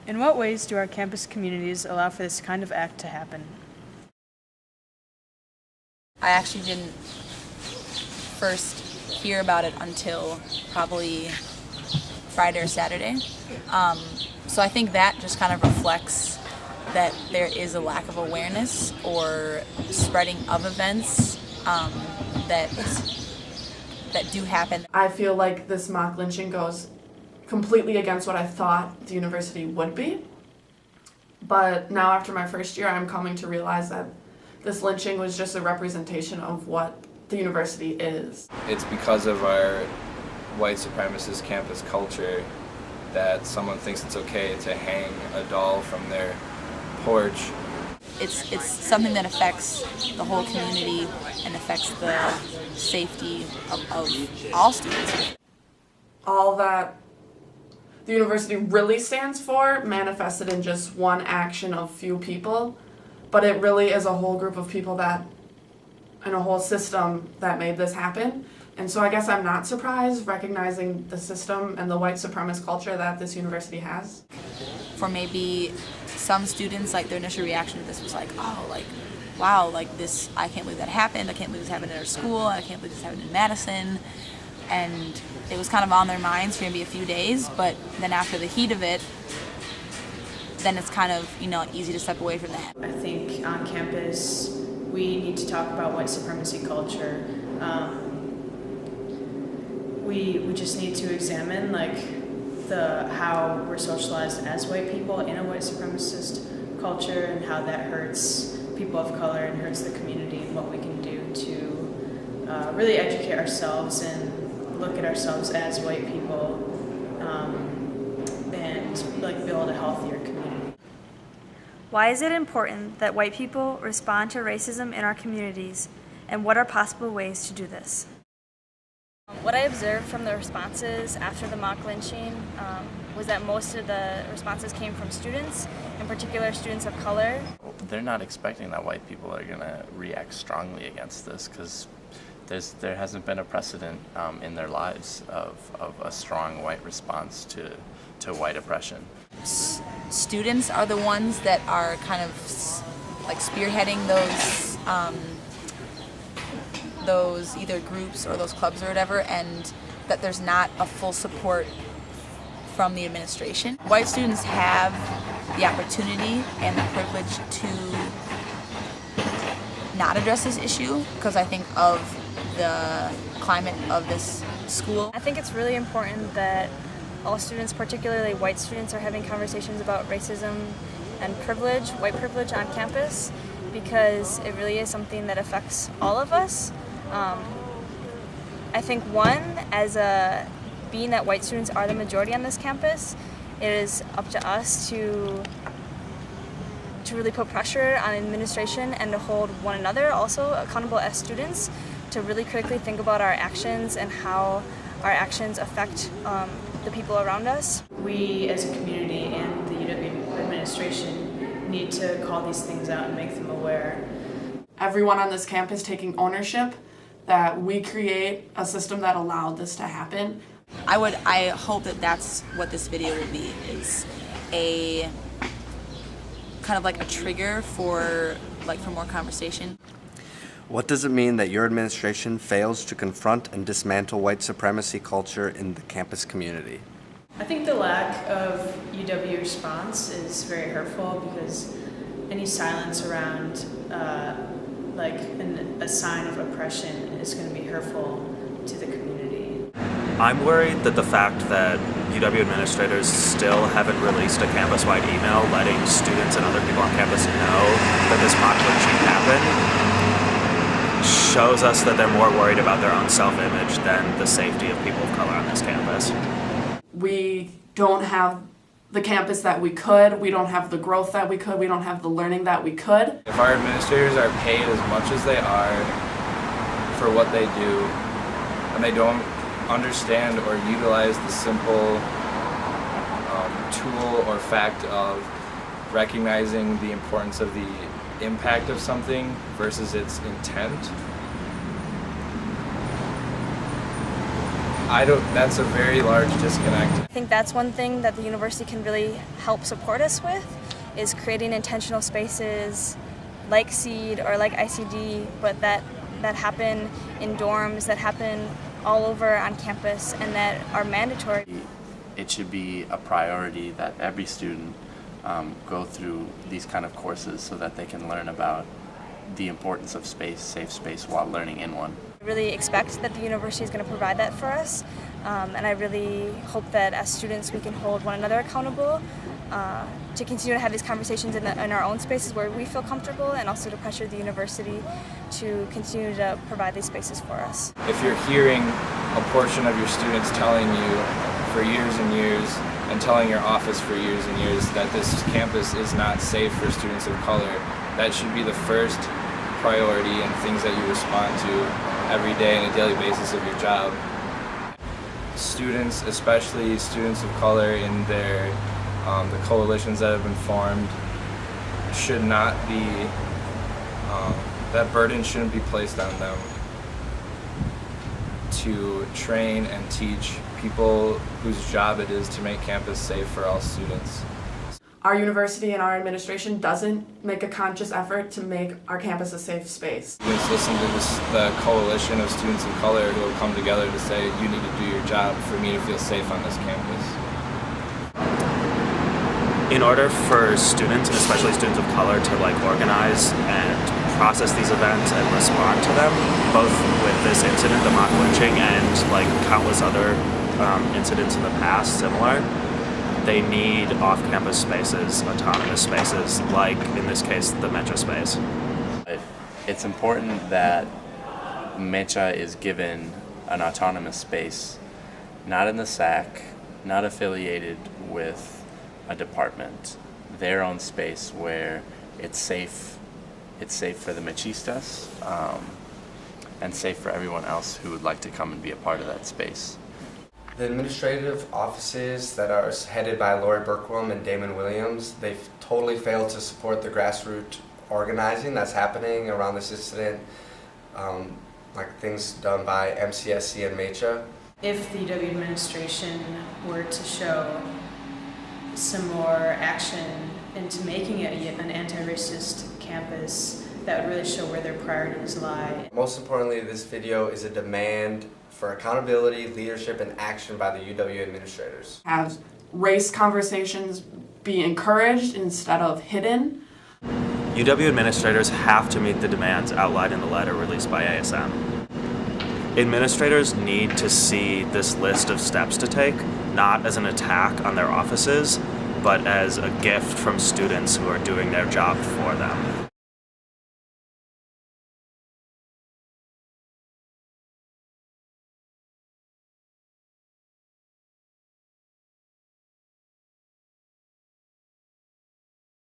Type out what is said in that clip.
In what ways do our campus communities allow for this kind of act to happen? I actually didn't first hear about it until probably Friday or Saturday. So I think that just kind of reflects that there is a lack of awareness or spreading of events that do happen. I feel like this mock lynching goes completely against what I thought the university would be. But now after my first year, I'm coming to realize that this lynching was just a representation of what the university is. It's because of our white supremacist campus culture that someone thinks it's okay to hang a doll from their porch. It's something that affects the whole community and affects the safety of all students. All that the university really stands for manifested in just one action of few people, but it really is a whole group of people that, and a whole system that made this happen. And so I guess I'm not surprised recognizing the system and the white supremacist culture that this university has. For maybe some students, like their initial reaction to this was like, oh, like, wow, like this, I can't believe that happened. I can't believe this happened in our school. I can't believe this happened in Madison. And it was kind of on their minds for maybe a few days, but then after the heat of it, then it's kind of, easy to step away from that. I think on campus we need to talk about white supremacy culture. We just need to examine how we're socialized as white people in a white supremacist culture and how that hurts people of color and hurts the community, and what we can do to really educate ourselves and look at ourselves as white people and build a healthier community. Why is it important that white people respond to racism in our communities, and what are possible ways to do this? What I observed from the responses after the mock lynching was that most of the responses came from students, in particular students of color. They're not expecting that white people are going to react strongly against this because there hasn't been a precedent in their lives of a strong white response to white oppression. Students are the ones that are kind of spearheading those either groups or those clubs or whatever, and that there's not a full support from the administration. White students have the opportunity and the privilege to not address this issue because I think of the climate of this school. I think it's really important that all students, particularly white students, are having conversations about racism and privilege, white privilege on campus, because it really is something that affects all of us. I think being that white students are the majority on this campus, it is up to us to really put pressure on administration and to hold one another also accountable as students, to really critically think about our actions and how our actions affect the people around us. We as a community and the UW administration need to call these things out and make them aware. Everyone on this campus taking ownership that we create a system that allowed this to happen. I hope that that's what this video will be, is a kind of like a trigger for more conversation. What does it mean that your administration fails to confront and dismantle white supremacy culture in the campus community? I think the lack of UW response is very hurtful, because any silence around a sign of oppression is going to be hurtful to the community. I'm worried that the fact that UW administrators still haven't released a campus-wide email letting students and other people on campus know that this mock-lynching happened shows us that they're more worried about their own self-image than the safety of people of color on this campus. We don't have the campus that we could, we don't have the growth that we could, we don't have the learning that we could. If our administrators are paid as much as they are for what they do, and they don't understand or utilize the simple tool or fact of recognizing the importance of the impact of something versus its intent, That's a very large disconnect. I think that's one thing that the university can really help support us with, is creating intentional spaces like SEED or like ICD, but that happen in dorms, that happen all over on campus, and that are mandatory. It should be a priority that every student go through these kind of courses so that they can learn about the importance of space, safe space, while learning in one. I really expect that the university is going to provide that for us, and I really hope that as students we can hold one another accountable to continue to have these conversations in our own spaces where we feel comfortable, and also to pressure the university to continue to provide these spaces for us. If you're hearing a portion of your students telling you for years and years, and telling your office for years and years, that this campus is not safe for students of color, that should be the first priority and things that you respond to every day on a daily basis of your job. Students, especially students of color in their the coalitions that have been formed, should not be, that burden shouldn't be placed on them to train and teach people whose job it is to make campus safe for all students. Our university and our administration doesn't make a conscious effort to make our campus a safe space. Students listen to the coalition of students of color who have come together to say, you need to do your job for me to feel safe on this campus. In order for students, and especially students of color, to organize and process these events and respond to them, both with this incident, the Mock-Lynching, and countless other incidents in the past similar, they need off-campus spaces, autonomous spaces, like in this case the Metro space. It's important that Mecha is given an autonomous space, not in the SAC, not affiliated with a department, their own space where it's safe for the machistas, and safe for everyone else who would like to come and be a part of that space. The administrative offices that are headed by Lori Berkwam and Damon Williams, they've totally failed to support the grassroots organizing that's happening around this incident, like things done by MCSC and MECHA. If the UW administration were to show some more action into making it an anti-racist campus, that would really show where their priorities lie. Most importantly, this video is a demand for accountability, leadership, and action by the UW administrators. Have race conversations be encouraged instead of hidden. UW administrators have to meet the demands outlined in the letter released by ASM. Administrators need to see this list of steps to take, not as an attack on their offices, but as a gift from students who are doing their job for them.